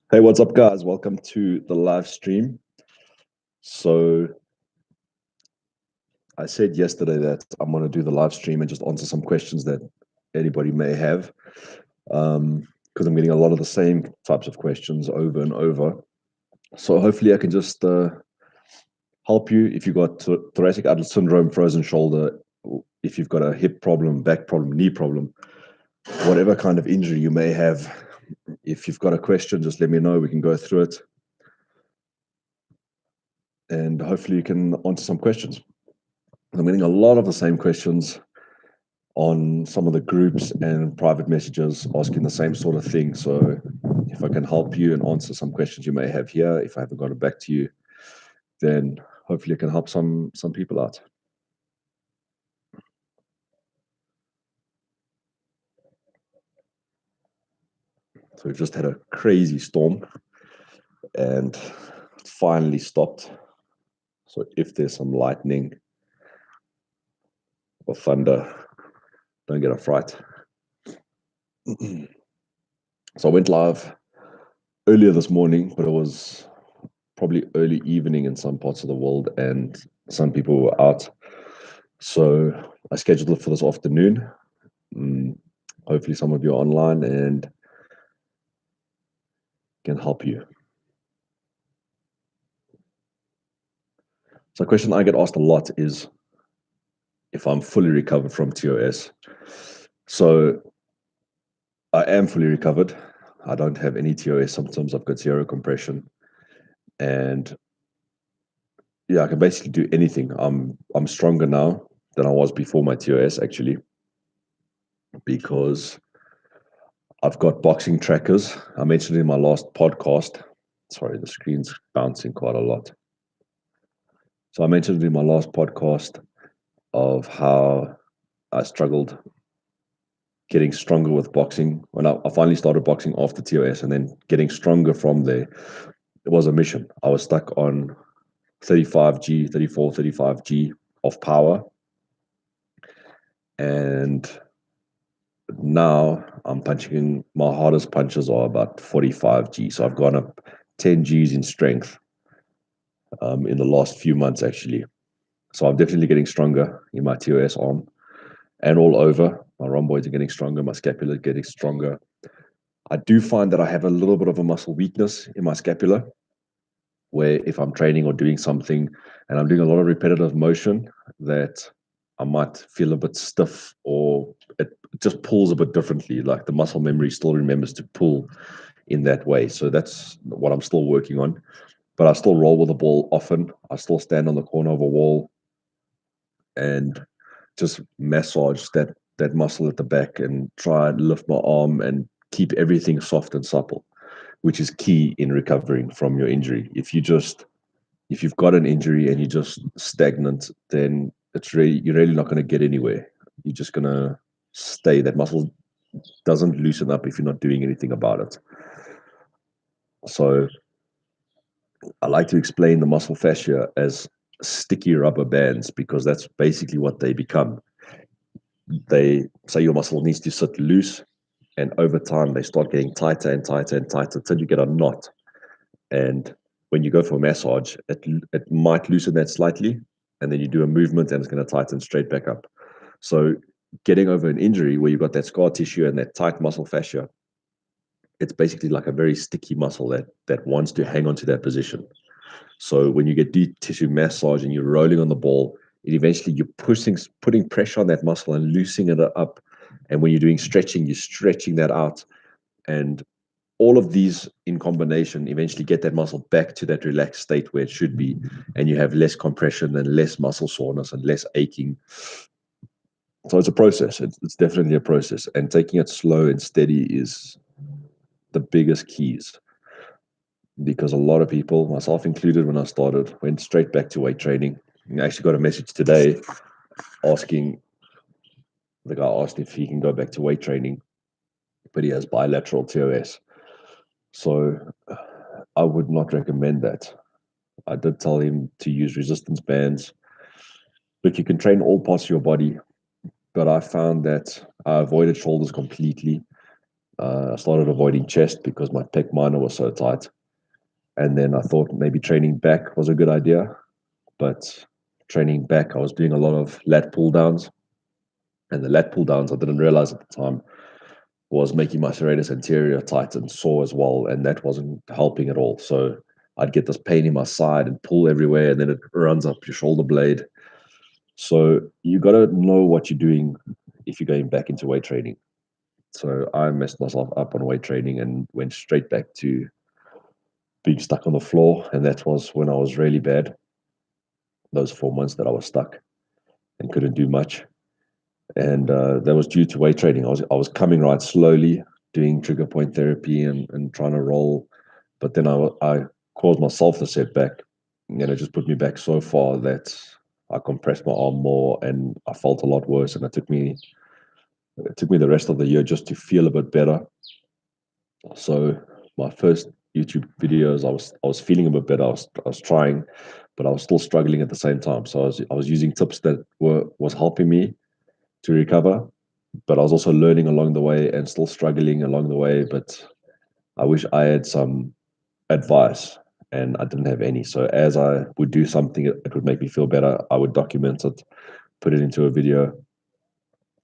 Hey, what's up, guys? Welcome to the live stream. So, I said yesterday that I'm going to do the live stream and just answer some questions that anybody may have, because I'm getting a lot of the same types of questions over and over. So, hopefully, I can just help you if you've got thoracic outlet syndrome, frozen shoulder, if you've got a hip problem, back problem, knee problem, whatever kind of injury you may have. If you've got a question, just let me know. We can go through it. And hopefully you can answer some questions. I'm getting a lot of the same questions on some of the groups and private messages asking the same sort of thing. So if I can help you and answer some questions you may have here, if I haven't got it back to you, then hopefully I can help some people out. So we've just had a crazy storm and it finally stopped. So if there's some lightning or thunder, don't get a fright. So I went live earlier this morning, but it was probably early evening in some parts of the world and some people were out. So I scheduled it for this afternoon. Hopefully some of you are online and can help you. So a question I get asked a lot is if I'm fully recovered from TOS. So I am fully recovered. I don't have any TOS symptoms. I've got zero compression. And yeah, I can basically do anything. I'm stronger now than I was before my TOS, actually, because I've got boxing trackers. I mentioned in my last podcast. Sorry, the screen's bouncing quite a lot. So I mentioned in my last podcast of how I struggled getting stronger with boxing. When I finally started boxing after TOS and then getting stronger from there, it was a mission. I was stuck on 35G, 34, 35G of power. And now I'm punching in, my hardest punches are about 45G. So I've gone up 10 Gs in strength in the last few months, actually. So I'm definitely getting stronger in my TOS arm and all over. My rhomboids are getting stronger, my scapula is getting stronger. I do find that I have a little bit of a muscle weakness in my scapula, where if I'm training or doing something and I'm doing a lot of repetitive motion, that I might feel a bit stiff or it just pulls a bit differently. Like the muscle memory still remembers to pull in that way. So that's what I'm still working on. But I still roll with the ball often. I still stand on the corner of a wall and just massage that muscle at the back and try and lift my arm and keep everything soft and supple, which is key in recovering from your injury. If you've got an injury and you're just stagnant, then you're really not going to get anywhere. You're just going to stay. That muscle doesn't loosen up if you're not doing anything about it. So I like to explain the muscle fascia as sticky rubber bands because that's basically what they become. They say your muscle needs to sit loose, and over time they start getting tighter and tighter and tighter until you get a knot. And when you go for a massage, it might loosen that slightly, and then you do a movement and it's going to tighten straight back up. So getting over an injury where you've got that scar tissue and that tight muscle fascia, it's basically like a very sticky muscle that wants to hang on to that position. So when you get deep tissue massage and you're rolling on the ball, it eventually you're putting pressure on that muscle and loosening it up. And when you're doing stretching, you're stretching that out. And all of these in combination eventually get that muscle back to that relaxed state where it should be. And you have less compression and less muscle soreness and less aching. So it's a process. It's definitely a process. And taking it slow and steady is the biggest keys. Because a lot of people, myself included, when I started, went straight back to weight training. I actually got a message today asking, the guy asked if he can go back to weight training, but he has bilateral TOS. So I would not recommend that. I did tell him to use resistance bands. Look, you can train all parts of your body, but I found that I avoided shoulders completely. I started avoiding chest because my pec minor was so tight. And then I thought maybe training back was a good idea. But training back, I was doing a lot of lat pull downs. And the lat pull downs, I didn't realize at the time, was making my serratus anterior tight and sore as well. And that wasn't helping at all. So I'd get this pain in my side and pull everywhere, and then it runs up your shoulder blade. So you got to know what you're doing if you're going back into weight training. So I messed myself up on weight training and went straight back to being stuck on the floor. And that was when I was really bad. Those 4 months that I was stuck and couldn't do much. And that was due to weight training. I was coming right slowly, doing trigger point therapy and trying to roll. But then I caused myself the setback. And it just put me back so far that I compressed my arm more and I felt a lot worse. And it took me the rest of the year just to feel a bit better. So my first YouTube videos, I was feeling a bit better. I was trying, but I was still struggling at the same time. So I was using tips that was helping me to recover, but I was also learning along the way and still struggling along the way. But I wish I had some advice, and I didn't have any. So as I would do something, it would make me feel better. I would document it, put it into a video,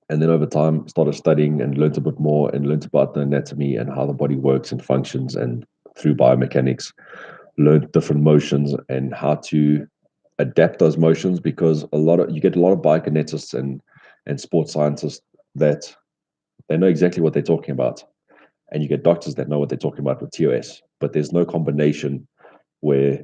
and then over time started studying and learned a bit more and learned about the anatomy and how the body works and functions, and through biomechanics learned different motions and how to adapt those motions, because you get a lot of biokinetists and sports scientists that they know exactly what they're talking about, and you get doctors that know what they're talking about with TOS, but there's no combination where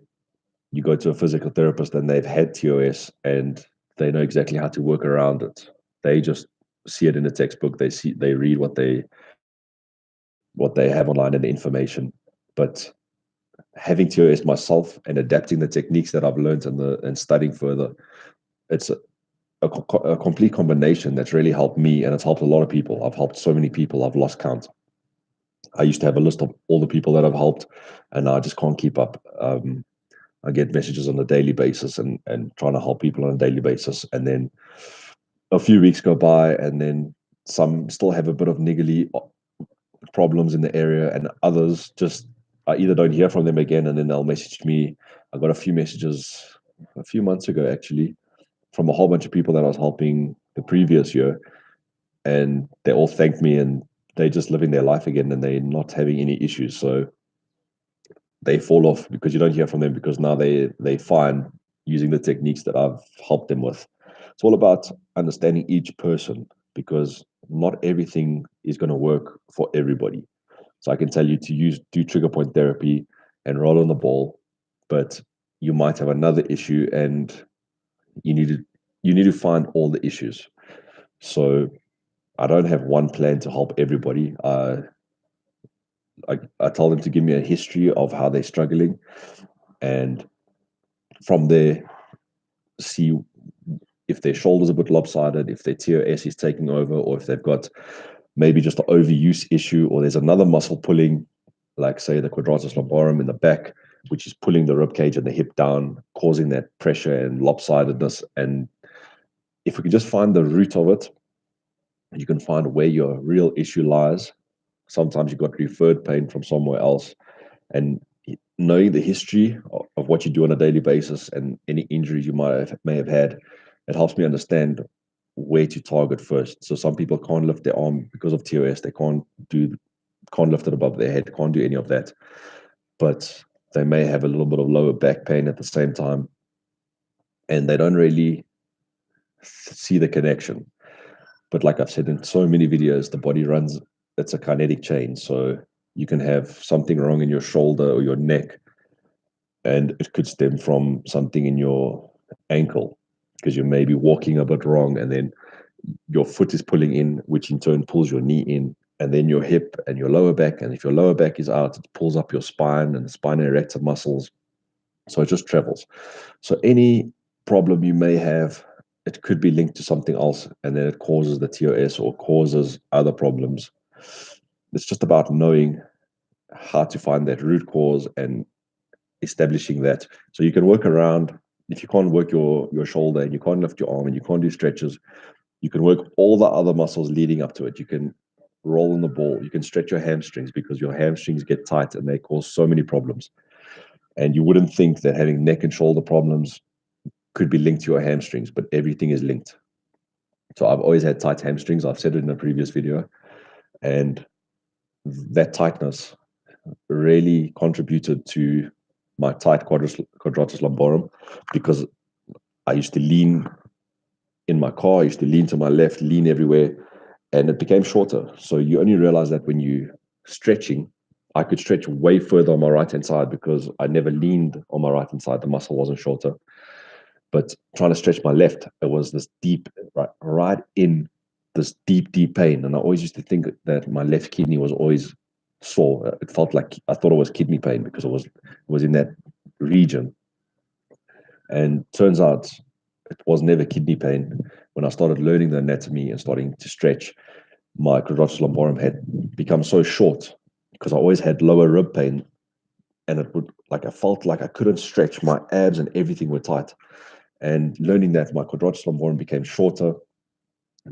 you go to a physical therapist and they've had TOS and they know exactly how to work around it. They just see it in the textbook. They read what they have online and the information. But having TOS myself and adapting the techniques that I've learned and studying further, it's a complete combination that's really helped me, and it's helped a lot of people. I've helped so many people. I've lost count. I used to have a list of all the people that I've helped, and now I just can't keep up. I get messages on a daily basis and trying to help people on a daily basis. And then a few weeks go by, and then some still have a bit of niggly problems in the area, and others just, I either don't hear from them again, and then they'll message me. I got a few messages a few months ago, actually, from a whole bunch of people that I was helping the previous year, and they all thanked me, and they're just living their life again, and they're not having any issues. So they fall off because you don't hear from them, because now they find using the techniques that I've helped them with. It's all about understanding each person, because not everything is going to work for everybody. So I can tell you to do trigger point therapy and roll on the ball, but you might have another issue, and you need to you need to find all the issues. So I don't have one plan to help everybody. I tell them to give me a history of how they're struggling, and from there, see if their shoulder's a bit lopsided, if their TOS is taking over, or if they've got maybe just an overuse issue, or there's another muscle pulling, like say the quadratus lumborum in the back, which is pulling the rib cage and the hip down, causing that pressure and lopsidedness. And if we can just find the root of it, you can find where your real issue lies. Sometimes you've got referred pain from somewhere else, and knowing the history of what you do on a daily basis and any injuries you may have had, it helps me understand where to target first. So some people can't lift their arm because of TOS. They can't lift it above their head, can't do any of that. But they may have a little bit of lower back pain at the same time, and they don't really see the connection. But like I've said in so many videos, the body runs, it's a kinetic chain. So you can have something wrong in your shoulder or your neck, and it could stem from something in your ankle, because you may be walking a bit wrong, and then your foot is pulling in, which in turn pulls your knee in, and then your hip and your lower back. And if your lower back is out, it pulls up your spine and the spina erector muscles. So it just travels. So any problem you may have, it could be linked to something else, and then it causes the TOS or causes other problems. It's just about knowing how to find that root cause and establishing that. So you can work around, if you can't work your shoulder and you can't lift your arm and you can't do stretches, You can work all the other muscles leading up to it. You can roll on the ball. You can stretch your hamstrings because your hamstrings get tight and they cause so many problems. And you wouldn't think that having neck and shoulder problems could be linked to your hamstrings, but everything is linked. So I've always had tight hamstrings. I've said it in a previous video. And that tightness really contributed to my tight quadratus lumborum because I used to lean in my car, I used to lean to my left, lean everywhere, and it became shorter. So you only realize that when you stretching, I could stretch way further on my right hand side because I never leaned on my right hand side. The muscle wasn't shorter. But trying to stretch my left, it was this deep, right in this deep, deep pain. And I always used to think that my left kidney was always sore. It felt like I thought it was kidney pain because it was in that region. And turns out it was never kidney pain. When I started learning the anatomy and starting to stretch, my quadratus lumborum had become so short because I always had lower rib pain, and it would I felt like I couldn't stretch. My abs and everything were tight. And learning that, my quadratus lumborum became shorter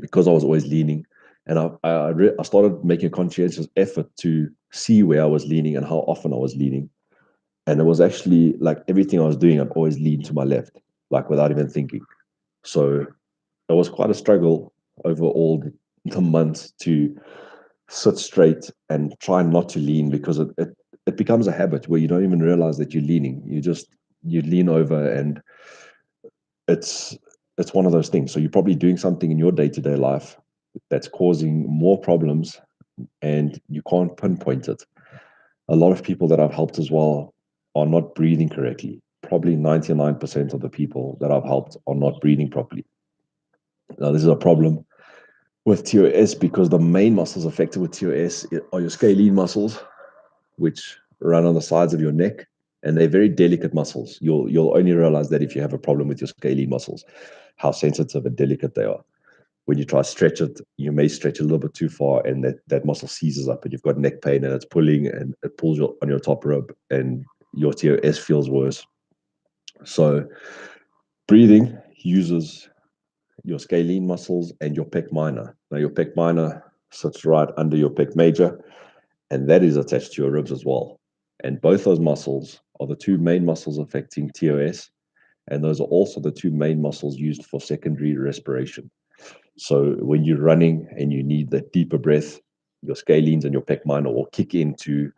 because I was always leaning. And I started making a conscientious effort to see where I was leaning and how often I was leaning. And it was actually like everything I was doing, I'd always lean to my left, like without even thinking. So it was quite a struggle over all the months to sit straight and try not to lean because it becomes a habit where you don't even realize that you're leaning. You lean over, and it's it's one of those things. So you're probably doing something in your day-to-day life that's causing more problems and you can't pinpoint it. A lot of people that I've helped as well are not breathing correctly. Probably 99% of the people that I've helped are not breathing properly. Now, this is a problem with TOS because the main muscles affected with TOS are your scalene muscles, which run on the sides of your neck, and they're very delicate muscles. You'll only realize that if you have a problem with your scalene muscles, how sensitive and delicate they are. When you try to stretch it, you may stretch a little bit too far, and that muscle seizes up, and you've got neck pain, and it's pulling, and it pulls on your top rib, and your TOS feels worse. So breathing uses your scalene muscles and your pec minor. Now, your pec minor sits right under your pec major, and that is attached to your ribs as well. And both those muscles are the two main muscles affecting TOS, and those are also the two main muscles used for secondary respiration. So when you're running and you need that deeper breath, your scalenes and your pec minor will kick in to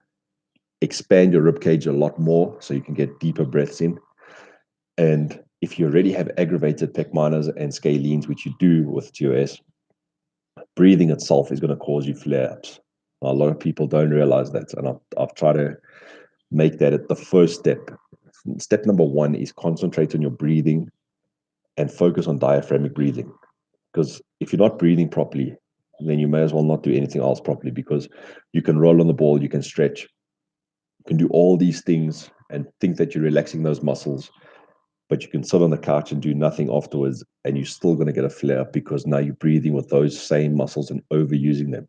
expand your rib cage a lot more so you can get deeper breaths in. And if you already have aggravated pec minors and scalenes, which you do with TOS, breathing itself is going to cause you flare-ups. A lot of people don't realize that, and I've tried to make that the first step. Step number one is concentrate on your breathing and focus on diaphragmic breathing. Because if you're not breathing properly, then you may as well not do anything else properly because you can roll on the ball, you can stretch, you can do all these things and think that you're relaxing those muscles, but you can sit on the couch and do nothing afterwards, and you're still going to get a flare up because now you're breathing with those same muscles and overusing them.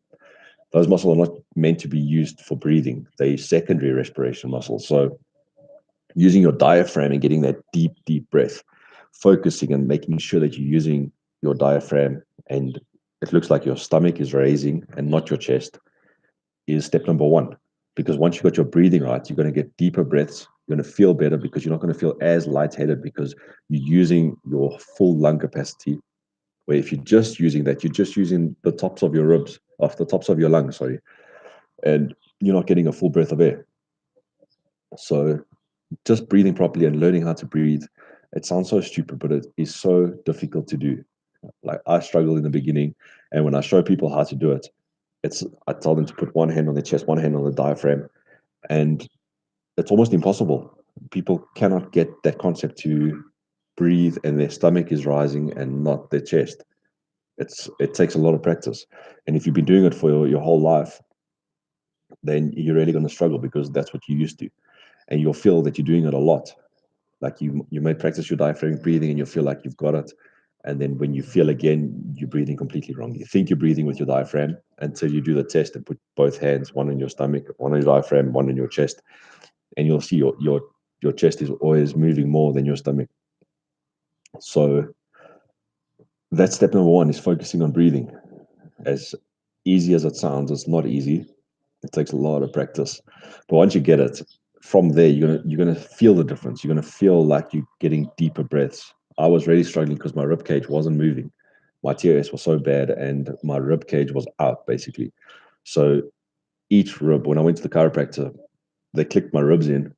Those muscles are not meant to be used for breathing. They're secondary respiration muscles. So using your diaphragm and getting that deep, deep breath, focusing and making sure that you're using your diaphragm and it looks like your stomach is raising and not your chest is step number one. Because once you got your breathing right, you're going to get deeper breaths. You're going to feel better because you're not going to feel as lightheaded because you're using your full lung capacity. Where if you're just using that, you're just using the tops of your ribs, off the tops of your lungs, sorry, and you're not getting a full breath of air. So just breathing properly and learning how to breathe, it sounds so stupid, but it is so difficult to do. Like I struggled in the beginning, and when I show people how to do it, I tell them to put one hand on their chest, one hand on the diaphragm, and it's almost impossible. People cannot get that concept to breathe and their stomach is rising and not their chest. It takes a lot of practice, and if you've been doing it for your whole life, then you're really going to struggle because that's what you're used to, and you'll feel that you're doing it a lot. Like you may practice your diaphragmatic breathing and you'll feel like you've got it, and then when you feel again, you're breathing completely wrong. You think you're breathing with your diaphragm until you do the test and put both hands, one in your stomach, one on your diaphragm, one in your chest, and you'll see your chest is always moving more than your stomach. So That's step number one, is focusing on breathing. As easy as it sounds, it's not easy. It takes a lot of practice. But once you get it, from there you're gonna feel the difference. You're gonna feel like you're getting deeper breaths. I was really struggling because my rib cage wasn't moving. My TOS was so bad and my rib cage was out basically. So each rib, when I went to the chiropractor, they clicked my ribs in,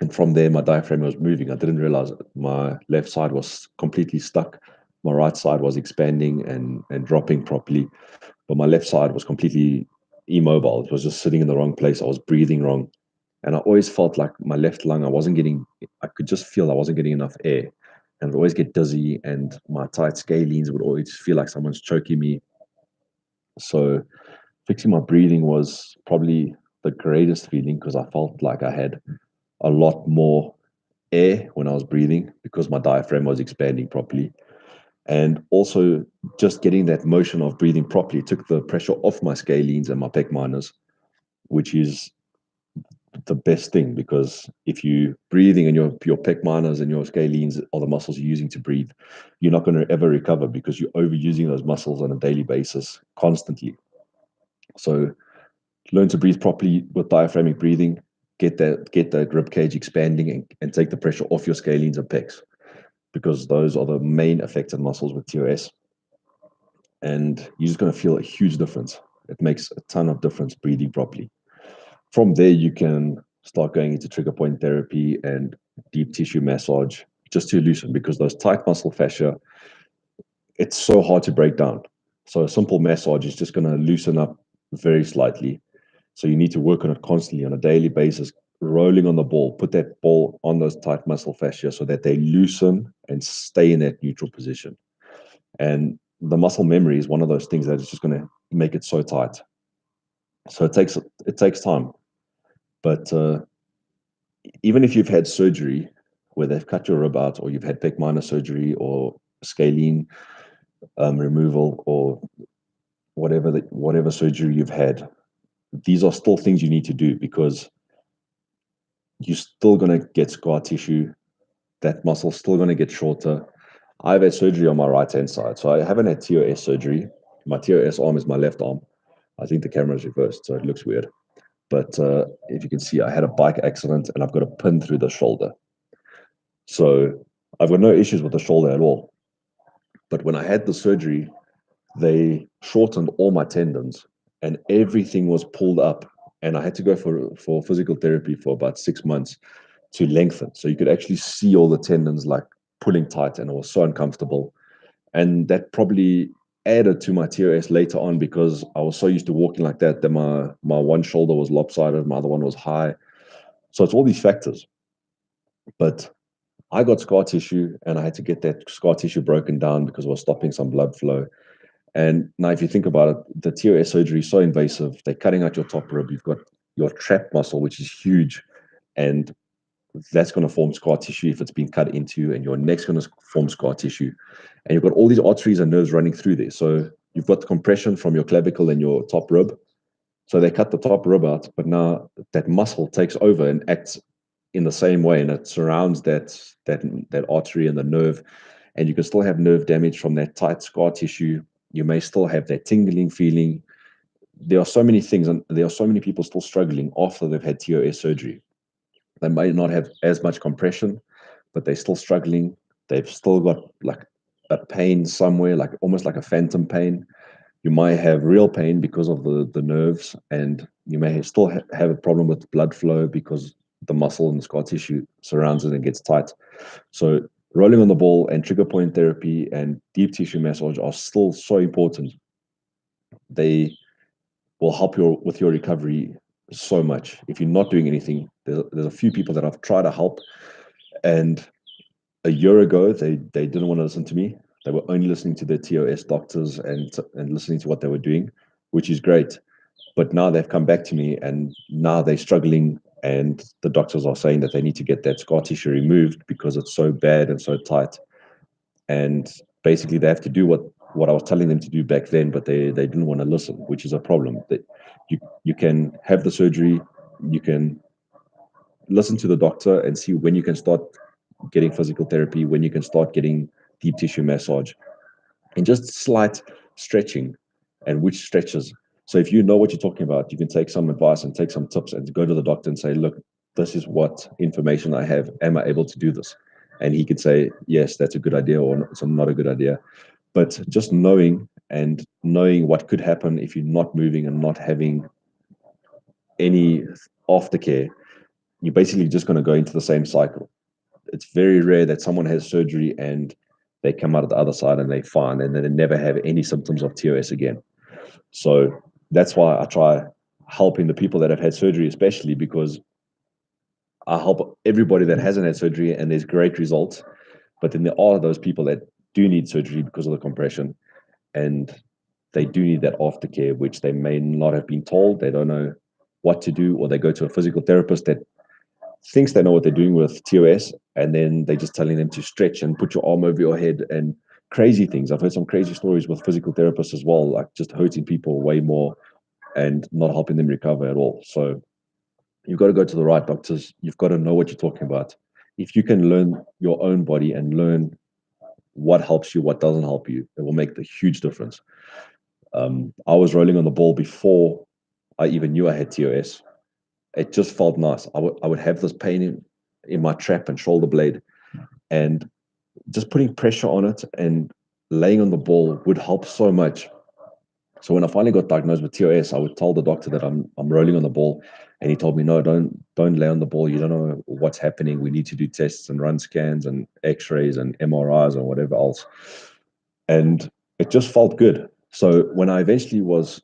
and from there my diaphragm was moving. I didn't realize it. My left side was completely stuck. My right side was expanding and dropping properly, but my left side was completely immobile. It was just sitting in the wrong place. I was breathing wrong. And I always felt like my left lung, I could just feel I wasn't getting enough air. And I'd always get dizzy, and my tight scalenes would always feel like someone's choking me. So fixing my breathing was probably the greatest feeling, because I felt like I had a lot more air when I was breathing because my diaphragm was expanding properly. And also, just getting that motion of breathing properly took the pressure off my scalenes and my pec minors, which is the best thing, because if you breathing and your pec minors and your scalenes are the muscles you're using to breathe, you're not going to ever recover because you're overusing those muscles on a daily basis constantly. So learn to breathe properly with diaphragmic breathing. Get that rib cage expanding, and take the pressure off your scalenes and pecs, because those are the main affected muscles with TOS. And you're just going to feel a huge difference. It makes a ton of difference breathing properly. From there, you can start going into trigger point therapy and deep tissue massage, just to loosen, because those tight muscle fascia, it's so hard to break down. So a simple massage is just going to loosen up very slightly. So you need to work on it constantly on a daily basis, rolling on the ball, put that ball on those tight muscle fascia so that they loosen and stay in that neutral position. And the muscle memory is one of those things that is just going to make it so tight. So it takes time. But even if you've had surgery where they've cut your rib out, or you've had pec minor surgery or scalene removal, or whatever surgery you've had, these are still things you need to do, because you're still going to get scar tissue. That muscle's still going to get shorter. I've had surgery on my right hand side, so I haven't had TOS surgery. My TOS arm is my left arm. I think the camera's reversed, so it looks weird. But if you can see, I had a bike accident and I've got a pin through the shoulder. So I've got no issues with the shoulder at all. But when I had the surgery, they shortened all my tendons and everything was pulled up. And I had to go for physical therapy for about 6 months to lengthen. So you could actually see all the tendons like pulling tight, and it was so uncomfortable. And that probably added to my TOS later on, because I was so used to walking like that my one shoulder was lopsided, my other one was high. So it's all these factors. But I got scar tissue and I had to get that scar tissue broken down because it was stopping some blood flow. And now, if you think about it, the TOS surgery is so invasive. They're cutting out your top rib. You've got your trap muscle, which is huge, and that's going to form scar tissue if it's been cut into, and your neck's going to form scar tissue. And you've got all these arteries and nerves running through there. So you've got the compression from your clavicle and your top rib. So they cut the top rib out, but now that muscle takes over and acts in the same way, and it surrounds that artery and the nerve, and you can still have nerve damage from that tight scar tissue. You may still have that tingling feeling. There are so many things, and there are so many people still struggling after they've had TOS surgery. They might not have as much compression, but they're still struggling. They've still got like a pain somewhere, like almost like a phantom pain. You might have real pain because of the nerves, and you may still have a problem with blood flow because the muscle and the scar tissue surrounds it and gets tight. So rolling on the ball and trigger point therapy and deep tissue massage are still so important. They will help with your recovery so much. If you're not doing anything, there's a few people that I've tried to help, and a year ago they didn't want to listen to me. They were only listening to their TOS doctors and listening to what they were doing, which is great. But now they've come back to me, and now they're struggling, and the doctors are saying that they need to get that scar tissue removed because it's so bad and so tight. And basically they have to do what I was telling them to do back then, but they didn't want to listen, which is a problem. That you can have the surgery, you can listen to the doctor and see when you can start getting physical therapy, when you can start getting deep tissue massage. and just slight stretching and which stretches. So if you know what you're talking about, you can take some advice and take some tips and go to the doctor and say, look, this is what information I have. Am I able to do this? And he could say, yes, that's a good idea, or it's not a good idea. But just knowing what could happen if you're not moving and not having any aftercare, you're basically just going to go into the same cycle. It's very rare that someone has surgery and they come out of the other side and they're fine and then they never have any symptoms of TOS again. So that's why I try helping the people that have had surgery, especially because I help everybody that hasn't had surgery and there's great results. But then there are those people that do need surgery because of the compression, and they do need that aftercare, which they may not have been told. They don't know what to do, or they go to a physical therapist that thinks they know what they're doing with TOS, and then they're just telling them to stretch and put your arm over your head and crazy things. I've heard some crazy stories with physical therapists as well, like just hurting people way more and not helping them recover at all. So you've got to go to the right doctors. You've got to know what you're talking about. If you can learn your own body and learn what helps you, what doesn't help you, it will make the huge difference. I was rolling on the ball before I even knew I had TOS. It just felt nice. I would have this pain in my trap and shoulder blade, and just putting pressure on it and laying on the ball would help so much. So when I finally got diagnosed with TOS, I would tell the doctor that I'm rolling on the ball, and he told me, no, don't lay on the ball. You don't know what's happening. We need to do tests and run scans and X-rays and MRIs and whatever else. And it just felt good. So when I eventually was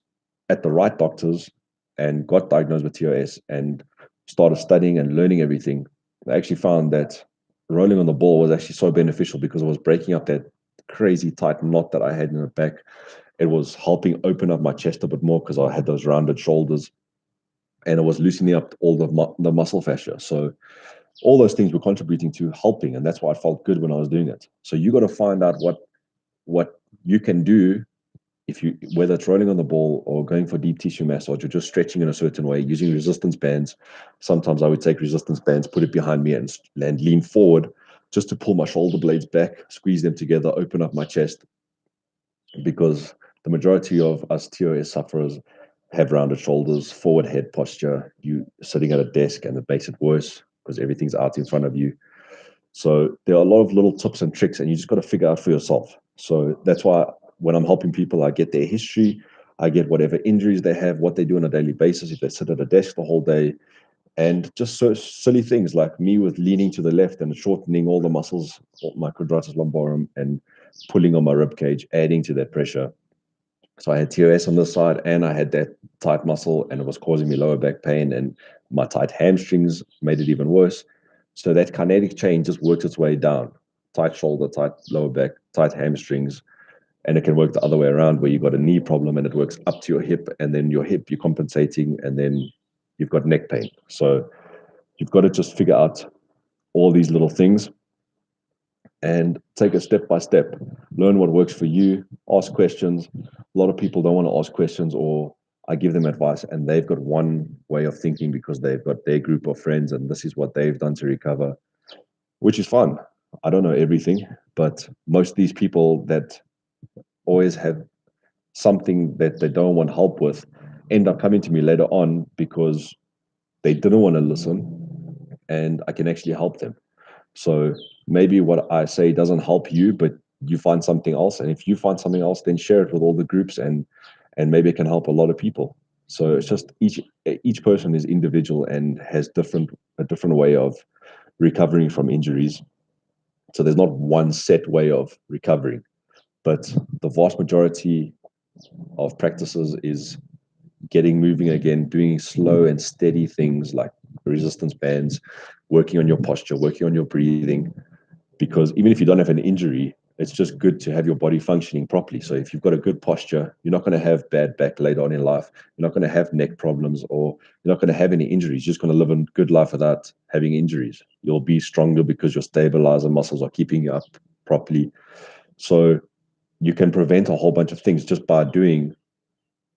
at the right doctors and got diagnosed with TOS and started studying and learning everything, I actually found that rolling on the ball was actually so beneficial because it was breaking up that crazy tight knot that I had in the back. It was helping open up my chest a bit more because I had those rounded shoulders, and it was loosening up all the muscle fascia. So all those things were contributing to helping, and that's why I felt good when I was doing it. So you got to find out what you can do, if you, whether it's rolling on the ball or going for deep tissue massage or just stretching in a certain way using resistance bands. Sometimes I would take resistance bands, put it behind me, and lean forward just to pull my shoulder blades back, squeeze them together, open up my chest, because the majority of us TOS sufferers have rounded shoulders, forward head posture. You sitting at a desk and it makes it worse because everything's out in front of you. So there are a lot of little tips and tricks, and you just got to figure out for yourself. So that's why when I'm helping people, I get their history, I get whatever injuries they have, what they do on a daily basis, if they sit at a desk the whole day, and just so silly things like me with leaning to the left and shortening all the muscles, my quadratus lumborum, and pulling on my rib cage, adding to that pressure. So I had TOS on this side, and I had that tight muscle, and it was causing me lower back pain, and my tight hamstrings made it even worse. So that kinetic chain just worked its way down: tight shoulder, tight lower back, tight hamstrings, and it can work the other way around, where you've got a knee problem and it works up to your hip, and then your hip you're compensating, and then you've got neck pain. So you've got to just figure out all these little things and take it step by step. Learn what works for you. Ask questions. A lot of people don't want to ask questions, or I give them advice and they've got one way of thinking because they've got their group of friends and this is what they've done to recover, which is fun. I don't know everything, but most of these people that always have something that they don't want help with end up coming to me later on because they didn't want to listen, and I can actually help them. So maybe what I say doesn't help you, but you find something else. And if you find something else, then share it with all the groups, and maybe it can help a lot of people. So it's just each person is individual and has a different way of recovering from injuries. So there's not one set way of recovering, but the vast majority of practices is getting moving again, doing slow and steady things like resistance bands, working on your posture, working on your breathing, because even if you don't have an injury, it's just good to have your body functioning properly. So if you've got a good posture, you're not going to have bad back later on in life. You're not going to have neck problems, or you're not going to have any injuries. You're just going to live a good life without having injuries. You'll be stronger because your stabilizer muscles are keeping you up properly. So you can prevent a whole bunch of things just by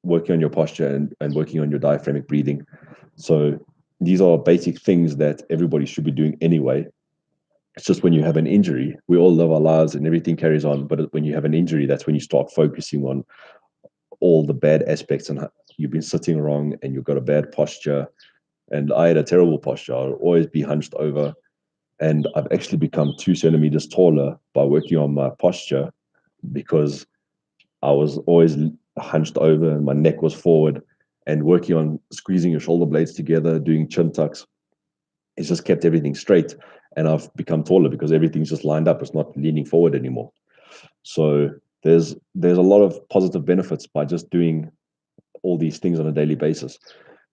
working on your posture and working on your diaphragmatic breathing. So these are basic things that everybody should be doing anyway. It's just when you have an injury, we all live our lives and everything carries on. But when you have an injury, that's when you start focusing on all the bad aspects and you've been sitting wrong and you've got a bad posture. And I had a terrible posture. I'll always be hunched over. And I've actually become 2 centimeters taller by working on my posture because I was always hunched over and my neck was forward, and working on squeezing your shoulder blades together, doing chin tucks. It's just kept everything straight. And I've become taller because everything's just lined up. It's not leaning forward anymore. So there's a lot of positive benefits by just doing all these things on a daily basis.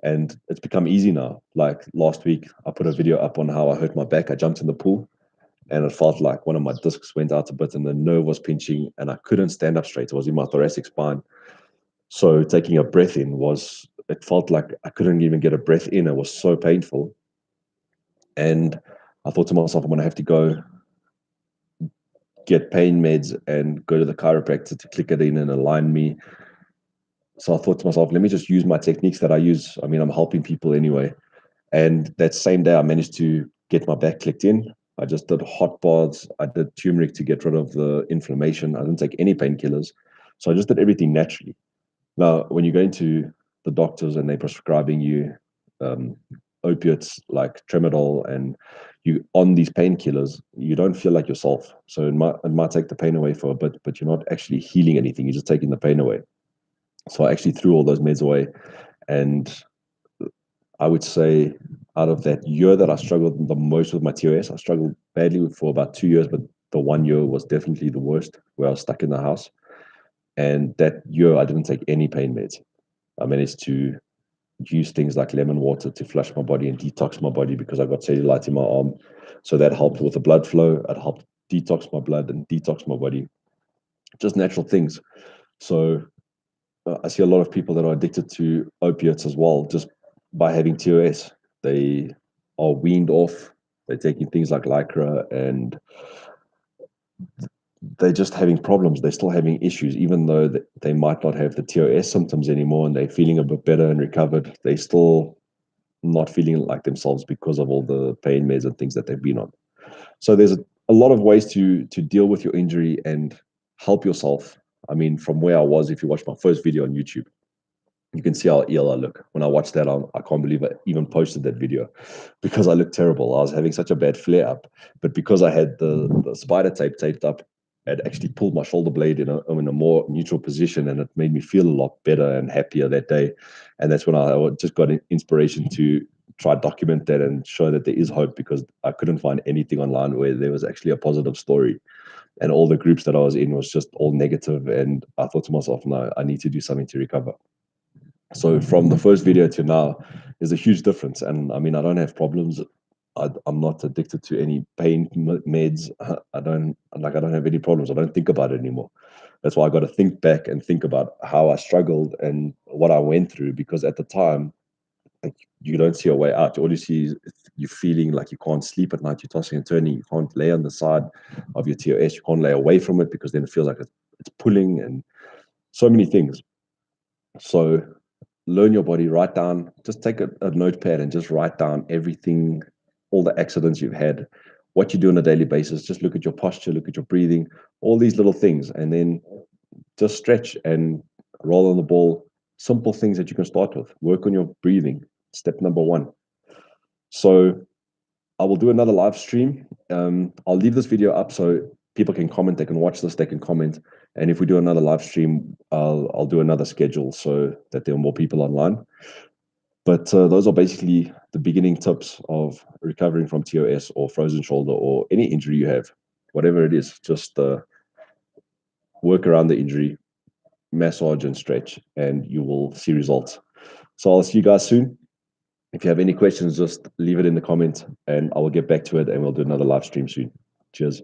And it's become easy now. Like last week, I put a video up on how I hurt my back. I jumped in the pool and it felt like one of my discs went out a bit and the nerve was pinching and I couldn't stand up straight. It was in my thoracic spine. So taking a breath in it felt like I couldn't even get a breath in. It was so painful. And I thought to myself, I'm going to have to go get pain meds and go to the chiropractor to click it in and align me. So I thought to myself, let me just use my techniques that I use. I mean, I'm helping people anyway. And that same day, I managed to get my back clicked in. I just did hot baths. I did turmeric to get rid of the inflammation. I didn't take any painkillers. So I just did everything naturally. Now, when you go into the doctors and they're prescribing you um, opiates like tramadol and you on these painkillers, you don't feel like yourself. So it might take the pain away for a bit, but you're not actually healing anything. You're just taking the pain away. So I actually threw all those meds away. And I would say out of that year that I struggled the most with my TOS, I struggled badly for about 2 years, but the 1 year was definitely the worst where I was stuck in the house. And that year, I didn't take any pain meds. I managed to use things like lemon water to flush my body and detox my body because I got cellulite in my arm. So that helped with the blood flow. It helped detox my blood and detox my body. Just natural things. So I see a lot of people that are addicted to opiates as well, just by having TOS. They are weaned off. They're taking things like Lycra and they're just having problems. They're still having issues, even though they might not have the TOS symptoms anymore and they're feeling a bit better and recovered. They still not feeling like themselves because of all the pain meds and things that they've been on. So there's a lot of ways to deal with your injury and help yourself. I mean, from where I was, if you watch my first video on YouTube, you can see how ill I look. When I watched that, I can't believe I even posted that video because I looked terrible. I was having such a bad flare up, but because I had the spider tape taped up, it actually pulled my shoulder blade in a more neutral position, and it made me feel a lot better and happier that day. And that's when I just got inspiration to try document that and show that there is hope, because I couldn't find anything online where there was actually a positive story. And all the groups that I was in was just all negative, and I thought to myself, no, I need to do something to recover. So from the first video to now, there's a huge difference. And I mean, I don't have problems. I'm not addicted to any pain meds. I don't have any problems. I don't think about it anymore. That's why I got to think back and think about how I struggled and what I went through. Because at the time, like, you don't see a way out. All you see is you feeling like you can't sleep at night. You're tossing and turning. You can't lay on the side of your TOS. You can't lay away from it because then it feels like it's pulling and so many things. So learn your body, write down, just take a notepad and just write down everything, all the accidents you've had, what you do on a daily basis. Just look at your posture, look at your breathing, all these little things, and then just stretch and roll on the ball. Simple things that you can start with. Work on your breathing. Step number one. So I will do another live stream. I'll leave this video up so people can comment. They can watch this. They can comment. And if we do another live stream, I'll do another schedule so that there are more people online. But those are basically the beginning tips of recovering from TOS or frozen shoulder or any injury you have, whatever it is. Just work around the injury, massage and stretch, and you will see results. So I'll see you guys soon. If you have any questions, just leave it in the comments and I will get back to it and we'll do another live stream soon. Cheers.